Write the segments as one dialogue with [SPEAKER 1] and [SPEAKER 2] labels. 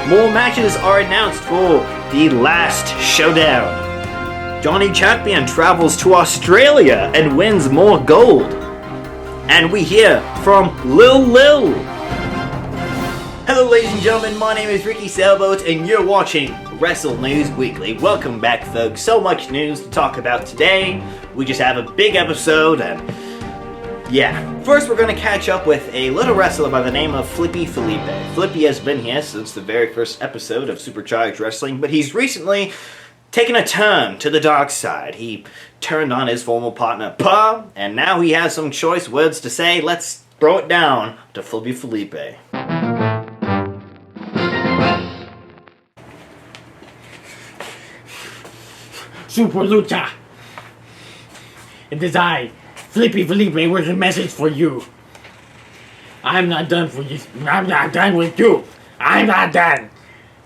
[SPEAKER 1] More matches are announced for the Last Showdown. Johnny Champion travels to Australia and wins more gold. And we hear from Lil Lil. Hello ladies and gentlemen, my name is Ricky Sailboat and you're watching Wrestle News Weekly. Welcome back folks, so much news to talk about today. We just have a big episode and yeah. First we're going to catch up with a little wrestler by the name of Felipe Felipe. Felipe has been here since the very first episode of Supercharged Wrestling, but he's recently taken a turn to the dark side. He turned on his former partner, Pa, and now he has some choice words to say. Let's throw it down to Felipe Felipe.
[SPEAKER 2] Super Lucha! It is I, Felipe Felipe, with a message for you. I'm not done for you. I'm not done with you. I'm not done.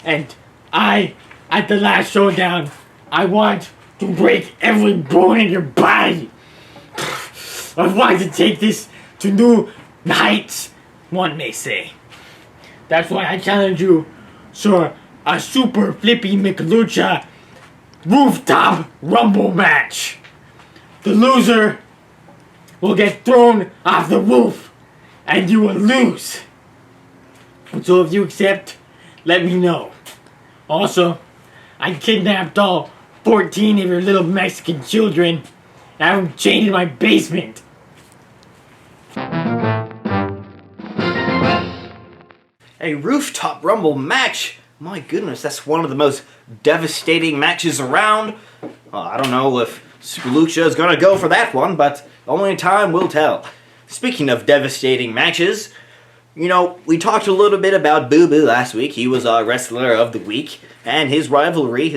[SPEAKER 2] And at the Last Showdown, I want to break every bone in your body. I want to take this to new heights, one may say. That's why I challenge you, sir, a Super Flippy McLucha rooftop rumble match. The loser will get thrown off the roof, and you will lose. So if you accept, let me know. Also, I kidnapped all 14 of your little Mexican children, and I have them chained in my basement.
[SPEAKER 1] A rooftop rumble match? My goodness, that's one of the most devastating matches around. I don't know if Super Lucha is going to go for that one, but only time will tell. Speaking of devastating matches, you know, we talked a little bit about Boo Boo last week. He was our Wrestler of the Week, and his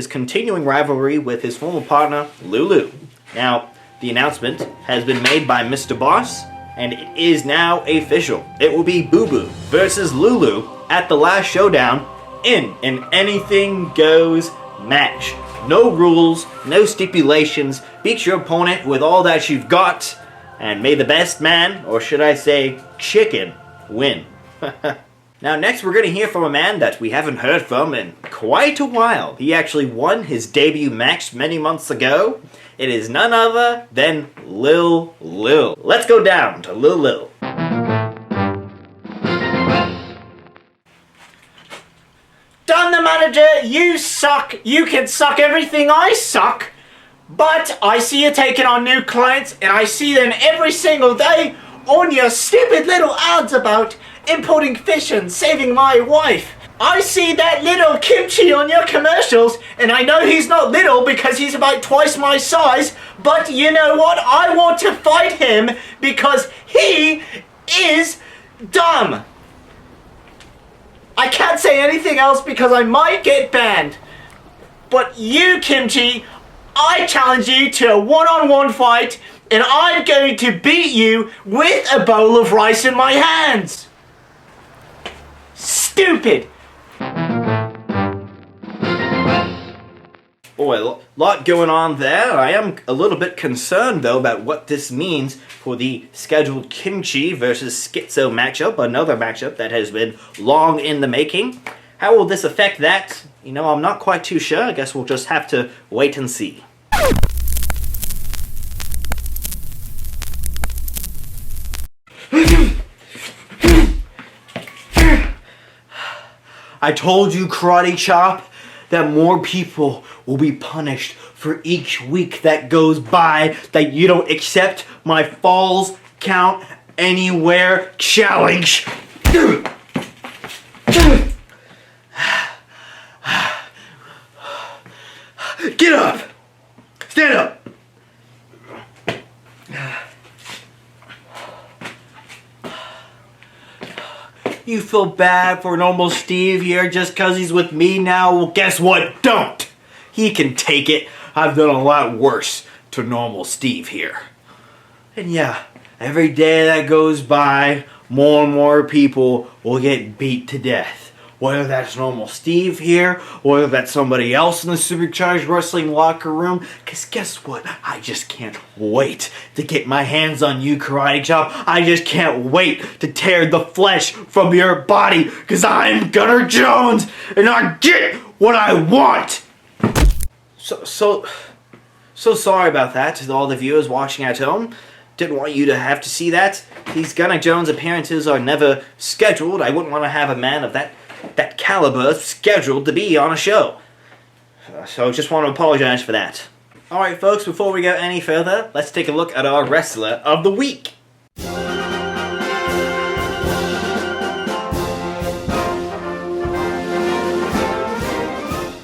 [SPEAKER 1] continuing rivalry with his former partner, Lil Lil. Now, the announcement has been made by Mr. Boss, and it is now official. It will be Boo Boo versus Lulu at the Last Showdown in an anything goes match. No rules, no stipulations. Beat your opponent with all that you've got, and may the best man, or should I say chicken, win. Now next we're going to hear from a man that we haven't heard from in quite a while. He actually won his debut match many months ago. It is none other than Lil Lil. Let's go down to Lil Lil.
[SPEAKER 3] Done the manager, you suck. You can suck everything I suck. But I see you taking on new clients and I see them every single day on your stupid little ads about importing fish and saving my wife. I see that little kimchi on your commercials and I know he's not little because he's about twice my size, but you know what? I want to fight him because he is dumb. I can't say anything else because I might get banned. But you, Kimchi, I challenge you to a one-on-one fight and I'm going to beat you with a bowl of rice in my hands. Stupid.
[SPEAKER 1] Boy, a lot going on there. I am a little bit concerned, though, about what this means for the scheduled Kimchi versus Schizo matchup, another matchup that has been long in the making. How will this affect that? You know, I'm not quite too sure. I guess we'll just have to wait and see. I told you, Karate Chop, that more people will be punished for each week that goes by that you don't accept my falls count anywhere challenge. Get up! Stand up! You feel bad for normal Steve here just cause he's with me now? Well, guess what? Don't! He can take it. I've done a lot worse to normal Steve here. And yeah, every day that goes by, more and more people will get beat to death whether that's normal Steve here, whether that's somebody else in the Supercharged Wrestling locker room. Because guess what? I just can't wait to get my hands on you, Karate Chop. I just can't wait to tear the flesh from your body. Because I'm Gunnar Jones, and I get what I want. So sorry about that to all the viewers watching at home. Didn't want you to have to see that. These Gunnar Jones appearances are never scheduled. I wouldn't want to have a man of that caliber scheduled to be on a show. So just want to apologize for that. Alright folks, before we go any further, let's take a look at our Wrestler of the Week.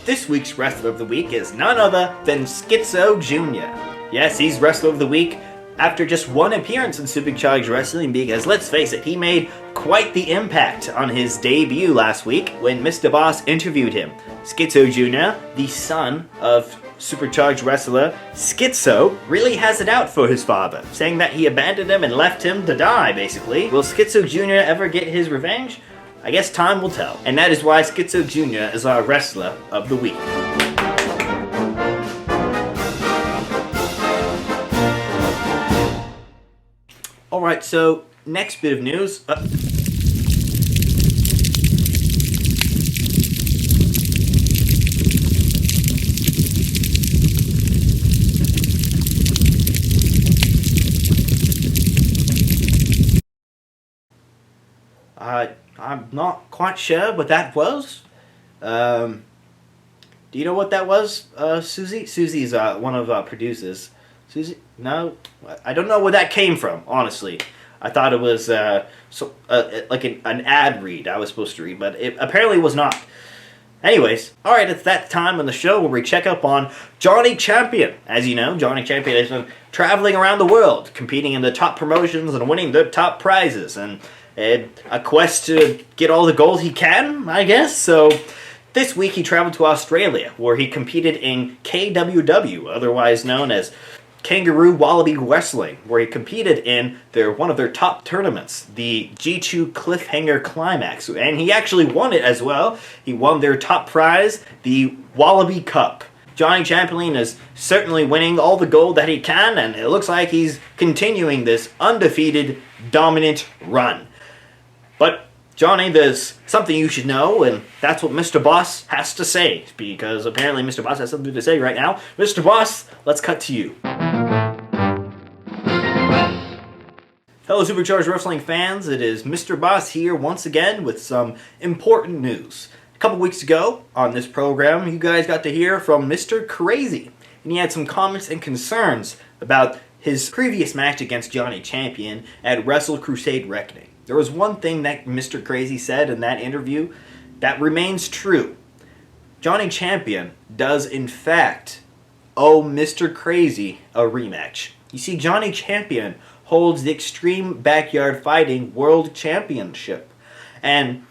[SPEAKER 1] This week's Wrestler of the Week is none other than Schizo Jr. Yes, he's Wrestler of the Week after just one appearance in Supercharged Wrestling, because let's face it, he made quite the impact on his debut last week when Mr. Boss interviewed him. Schizo Jr., the son of Supercharged wrestler Schizo, really has it out for his father, saying that he abandoned him and left him to die, basically. Will Schizo Jr. ever get his revenge? I guess time will tell. And that is why Schizo Jr. is our Wrestler of the Week. Alright, so next bit of news. I'm not quite sure what that was. Do you know what that was, Susie? Susie's one of our producers. Susie? No? I don't know where that came from, honestly. I thought it was like an ad read I was supposed to read, but it apparently was not. Anyways, alright, it's that time on the show where we check up on Johnny Champion. As you know, Johnny Champion has been traveling around the world, competing in the top promotions and winning the top prizes, and a quest to get all the gold he can, I guess. So this week he traveled to Australia, where he competed in KWW, otherwise known as Kangaroo Wallaby Wrestling, where he competed in one of their top tournaments, the G2 Cliffhanger Climax, and he actually won it as well. He won their top prize, the Wallaby Cup. Johnny Champion is certainly winning all the gold that he can, and it looks like he's continuing this undefeated, dominant run. But Johnny, there's something you should know, and that's what Mr. Boss has to say, because apparently Mr. Boss has something to say right now. Mr. Boss, let's cut to you. Hello Supercharged Wrestling fans, it is Mr. Boss here once again with some important news. A couple weeks ago on this program, you guys got to hear from Mr. Crazy, and he had some comments and concerns about his previous match against Johnny Champion at Wrestle Crusade Reckoning. There was one thing that Mr. Crazy said in that interview that remains true. Johnny Champion does in fact owe Mr. Crazy a rematch. You see, Johnny Champion holds the Extreme Backyard Fighting World Championship. And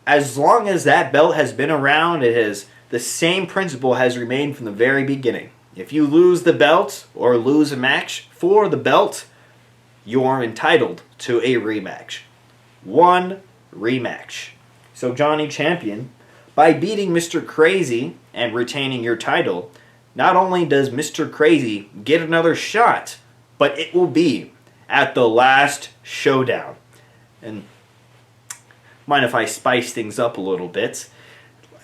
[SPEAKER 1] as long as that belt has been around, the same principle has remained from the very beginning. If you lose the belt or lose a match for the belt, you are entitled to a rematch. One rematch. So Johnny Champion, by beating Mr. Crazy and retaining your title, not only does Mr. Crazy get another shot, but it will be at the Last Showdown. And mind if I spice things up a little bit?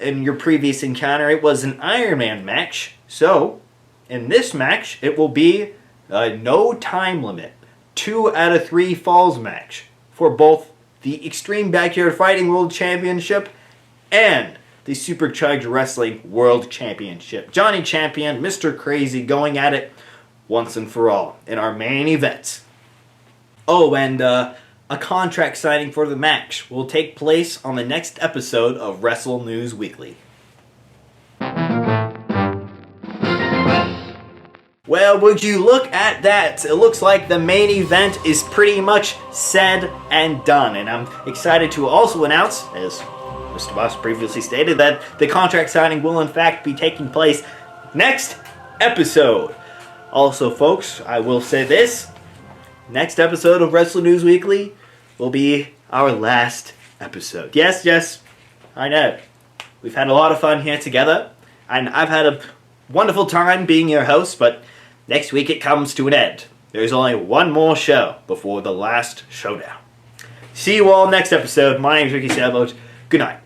[SPEAKER 1] In your previous encounter, it was an Iron Man match. So, in this match, it will be a no time limit. 2 out of 3 falls match for both the Extreme Backyard Fighting World Championship and the Supercharged Wrestling World Championship. Johnny Champion, Mr. Crazy going at it once and for all in our main event. Oh, and a contract signing for the match will take place on the next episode of Wrestle News Weekly. Well, would you look at that? It looks like the main event is pretty much said and done. And I'm excited to also announce, as Mr. Boss previously stated, that the contract signing will in fact be taking place next episode. Also, folks, I will say this. Next episode of Wrestle News Weekly will be our last episode. Yes, I know. We've had a lot of fun here together, and I've had a wonderful time being your host, but next week it comes to an end. There's only one more show before the Last Showdown. See you all next episode. My name's Ricky Sailboat. Good night.